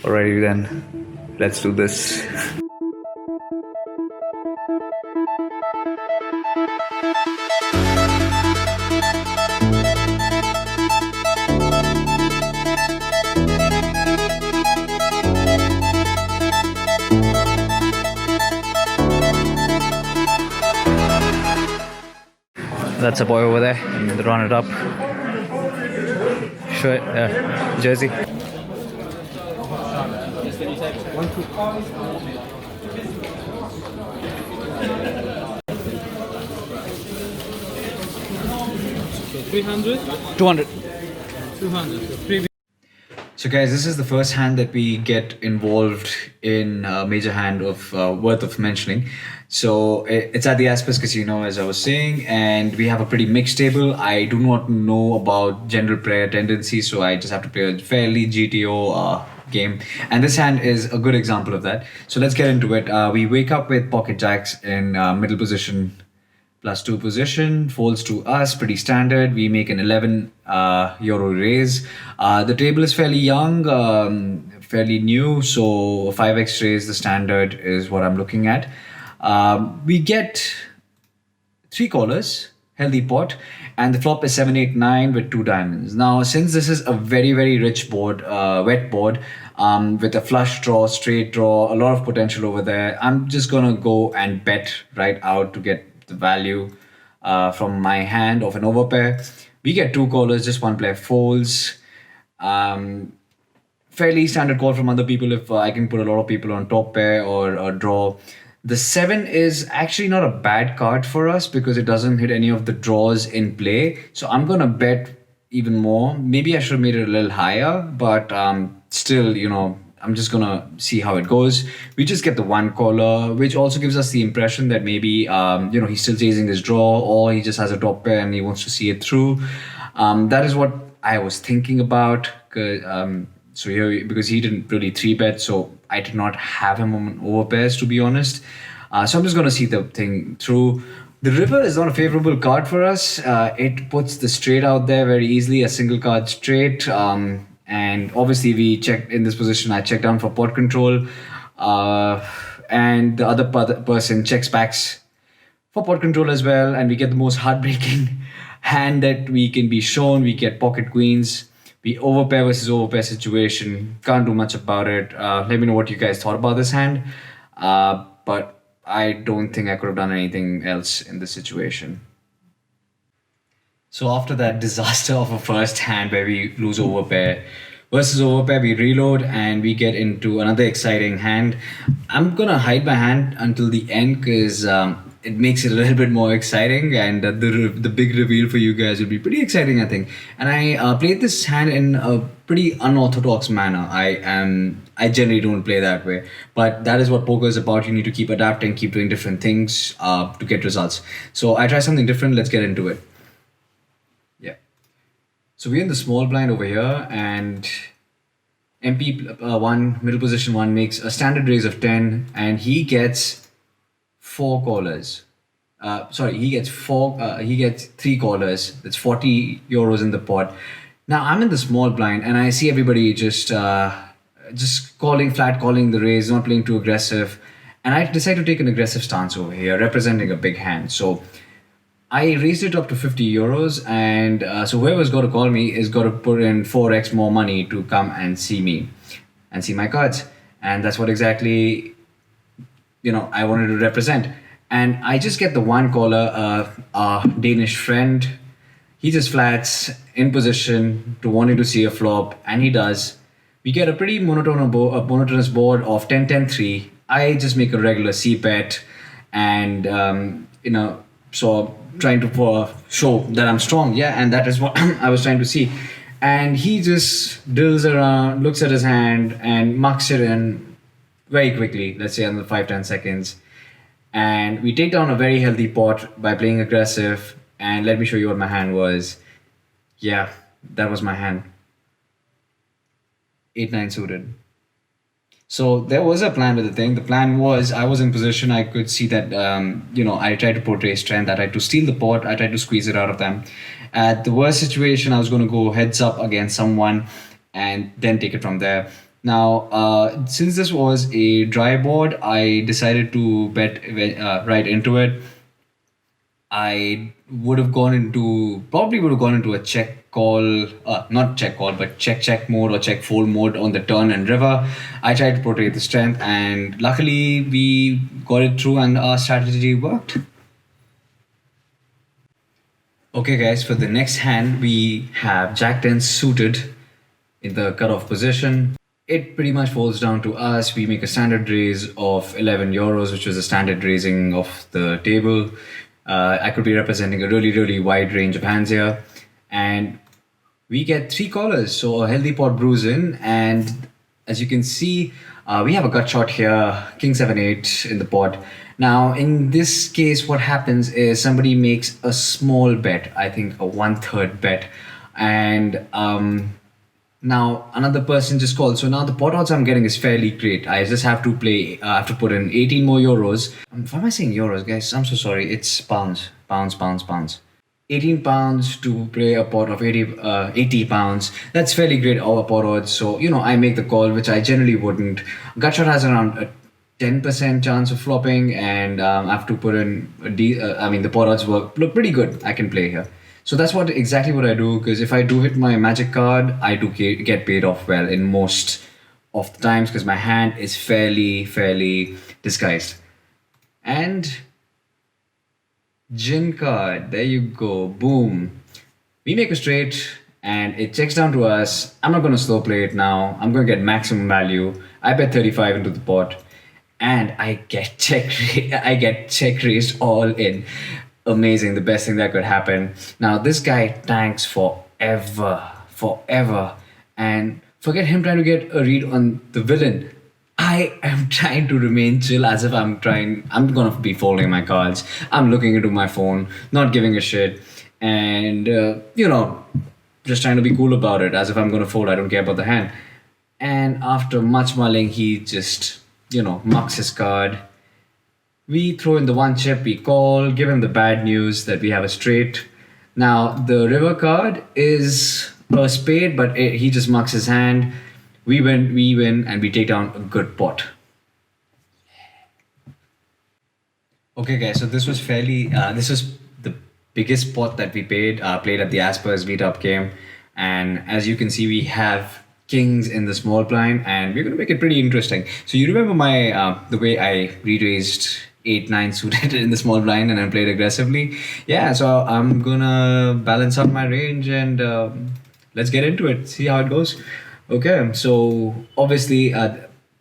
Alrighty then, let's do this. That's a boy over there, and run it up. Show it, jersey. So 300? 200. 200. So guys, this is the first hand that we get involved in a major hand of worth of mentioning. So it's at the Aspers Casino, as I was saying, and we have a pretty mixed table. I do not know about general player tendencies, so I just have to play a fairly GTO game. And this hand is a good example of that. So let's get into it. We wake up with pocket jacks in middle position, +2 position, folds to us, pretty standard. We make an 11 euro raise. The table is fairly young, fairly new, so 5x raise, the standard is what I'm looking at. We get 3 callers, healthy pot, and the flop is 7, 8, 9 with 2 diamonds. Now, since this is a very, very rich board, wet board, with a flush draw, straight draw, a lot of potential over there, I'm just gonna go and bet right out to get the value from my hand of an overpair. We get 2 callers, just 1 player folds. Fairly standard call from other people if I can put a lot of people on top pair or draw. The 7 is actually not a bad card for us because it doesn't hit any of the draws in play. So I'm going to bet even more. Maybe I should have made it a little higher, but still, I'm just going to see how it goes. We just get the 1 caller, which also gives us the impression that maybe, he's still chasing his draw or he just has a top pair and he wants to see it through. That is what I was thinking about. So here, because he didn't really 3-bet, so I did not have him on overpairs, to be honest. So I'm just going to see the thing through. The river is not a favorable card for us. It puts the straight out there very easily, a single card straight. And obviously we checked in this position, I checked down for pot control. And the other person checks backs for pot control as well. And we get the most heartbreaking hand that we can be shown. We get pocket queens. We overpair versus overpair situation. Can't do much about it. Let me know what you guys thought about this hand. But I don't think I could have done anything else in this situation. So after that disaster of a first hand where we lose overpair versus overpair, we reload and we get into another exciting hand. I'm gonna hide my hand until the end because it makes it a little bit more exciting, and the big reveal for you guys will be pretty exciting, I think. And I played this hand in a pretty unorthodox manner. I generally don't play that way, but that is what poker is about. You need to keep adapting, keep doing different things to get results. So I try something different. Let's get into it. Yeah. So we're in the small blind over here, and MP1, middle position 1, makes a standard raise of 10, and he gets 4 callers. He gets 3 callers. That's 40 euros in the pot. Now I'm in the small blind and I see everybody just calling the raise, not playing too aggressive. And I decide to take an aggressive stance over here, representing a big hand. So I raised it up to 50 euros, and so whoever's got to call me is got to put in 4x more money to come and see me and see my cards. And that's what exactly I wanted to represent. And I just get the 1 caller, a Danish friend. He just flats in position to wanting to see a flop, and he does. We get a pretty monotonous board of 10, 10, 3. I just make a regular C-bet, and so trying to show that I'm strong. Yeah, and that is what I was trying to see. And he just drills around, looks at his hand, and mucks it in very quickly, let's say under 5-10 seconds. And we take down a very healthy pot by playing aggressive. And let me show you what my hand was. Yeah, that was my hand. 8-9 suited. So there was a plan with the thing. The plan was I was in position. I could see that, I tried to portray strength. I tried to steal the pot. I tried to squeeze it out of them. At the worst situation, I was going to go heads up against someone and then take it from there. Now, since this was a dry board, I decided to bet right into it. I would have gone into probably would have gone into a check call, not check call, but check mode or check fold mode on the turn and river. I tried to protect the strength, and luckily we got it through, and our strategy worked. Okay, guys, for the next hand, we have Jack 10 suited in the cutoff position. It pretty much falls down to us. We make a standard raise of 11 euros, which was the standard raising of the table. I could be representing a really, really wide range of hands here. And we get three callers. So a healthy pot brews in. And as you can see, we have a gut shot here, King 7 8 in the pot. Now, in this case, what happens is somebody makes a small bet, I think a one-third bet. And now another person just called. So now the pot odds I'm getting is fairly great. I just have to play. I have to put in 18 more euros. Why am I saying euros, guys? I'm so sorry. It's pounds, pounds. 18 pounds to play a pot of 80 pounds. That's fairly great over pot odds. So I make the call, which I generally wouldn't. Gutshot has around a 10% chance of flopping, and I have to put in I mean, the pot odds look pretty good. I can play here. So that's exactly what I do, because if I do hit my magic card, I do get paid off well in most of the times, because my hand is fairly disguised. And Jin card, there you go, boom. We make a straight and it checks down to us. I'm not going to slow play it now. I'm going to get maximum value. I bet 35 into the pot and I get I get check raised all in. Amazing, the best thing that could happen. Now this guy tanks forever, and forget him trying to get a read on the villain. I am trying to remain chill, as if I'm gonna be folding my cards. I'm looking into my phone, not giving a shit, and just trying to be cool about it, as if I'm gonna fold. I don't care about the hand. And after much mulling, he just mucks his card. We throw in the one chip, we call, give him the bad news that we have a straight. Now, the river card is a spade, but he just mucks his hand. We win, and we take down a good pot. Okay, guys, so this was the biggest pot that we played at the Aspers meetup game. And as you can see, we have kings in the small blind, and we're going to make it pretty interesting. So you remember the way I re-raised 8-9 suited in the small blind and I played aggressively? Yeah, so I'm gonna balance out my range, and let's get into it, see how it goes. Okay, so obviously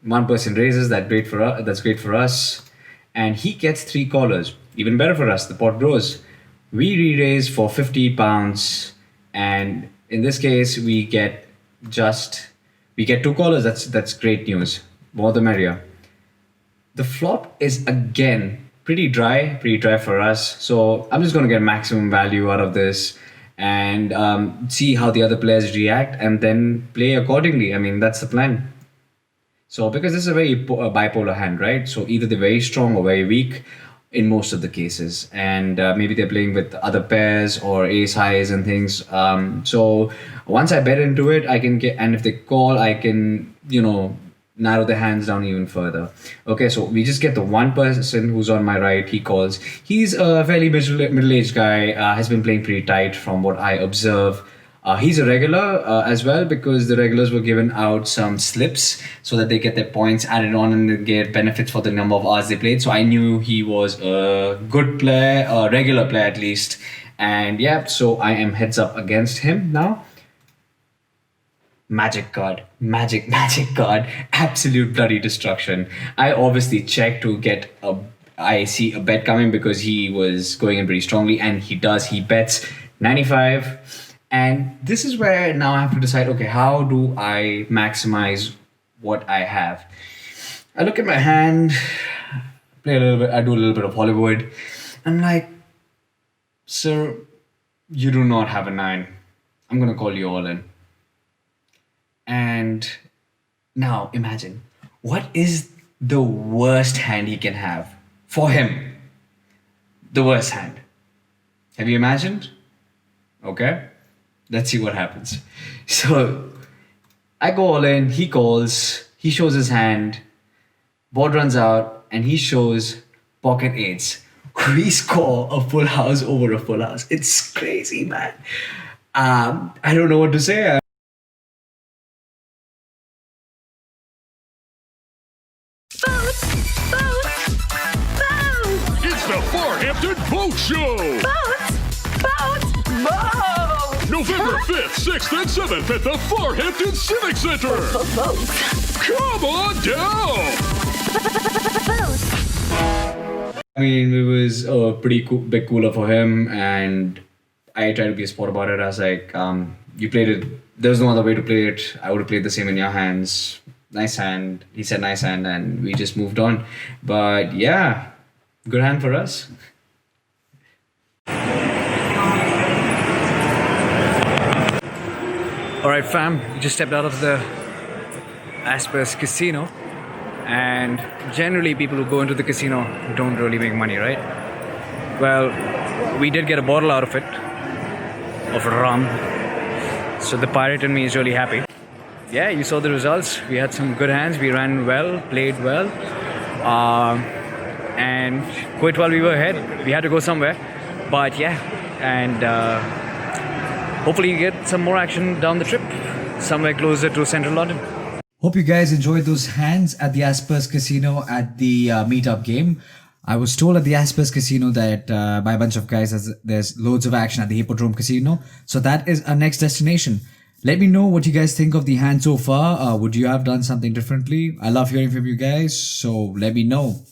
one person raises, that's great for us, and he gets three callers. Even better for us, the pot grows. We re-raise for 50 pounds, and in this case we get two callers. That's great news, more the merrier. The flop is again pretty dry for us. So I'm just going to get maximum value out of this, and see how the other players react, and then play accordingly. I mean, that's the plan. So because this is a very bipolar hand, right? So either they're very strong or very weak in most of the cases, and maybe they're playing with other pairs or ace highs and things. So once I bet into it, I can get, and if they call, I can narrow the hands down even further. Okay, so we just get the one person who's on my right. He calls. He's a fairly middle-aged guy. Has been playing pretty tight from what I observe. He's a regular as well, because the regulars were given out some slips so that they get their points added on and they get benefits for the number of hours they played. So I knew he was a good player, a regular player at least. And yeah, so I am heads up against him now. Magic card, absolute bloody destruction. I obviously checked to get I see a bet coming, because he was going in pretty strongly, and he bets 95. And this is where now I have to decide, okay, how do I maximize what I have? I look at my hand, play a little bit, I do a little bit of Hollywood. I'm like, sir, you do not have a 9. I'm gonna call you all in. And now imagine, what is the worst hand he can have for him? The worst hand. Have you imagined? Okay, let's see what happens. So I go all in, he calls, he shows his hand, board runs out, and he shows pocket eights. We score a full house over a full house. It's crazy, man. I don't know what to say. Boats! Boats! Boats! It's the Farhampton Boat Show! Boats! Boats! Boats! November 5th, 6th, and 7th at the Farhampton Civic Center! Boats! Come on down! Boats! I mean, it was a pretty big cooler for him, and I tried to be a sport about it. I was like, you played it, there was no other way to play it. I would have played the same in your hands. Nice hand. He said nice hand, and we just moved on. But yeah, good hand for us. Alright, fam, we just stepped out of the Aspers Casino. And generally, people who go into the casino don't really make money, right? Well, we did get a bottle out of it, of rum. So the pirate in me is really happy. Yeah, you saw the results. We had some good hands. We ran well, played well, and quite while we were ahead. We had to go somewhere, but yeah, and hopefully you get some more action down the trip, somewhere closer to central London. Hope you guys enjoyed those hands at the Aspers Casino at the meetup game. I was told at the Aspers Casino that by a bunch of guys there's loads of action at the Hippodrome Casino. So that is our next destination. Let me know what you guys think of the hand so far. Would you have done something differently? I love hearing from you guys, so let me know.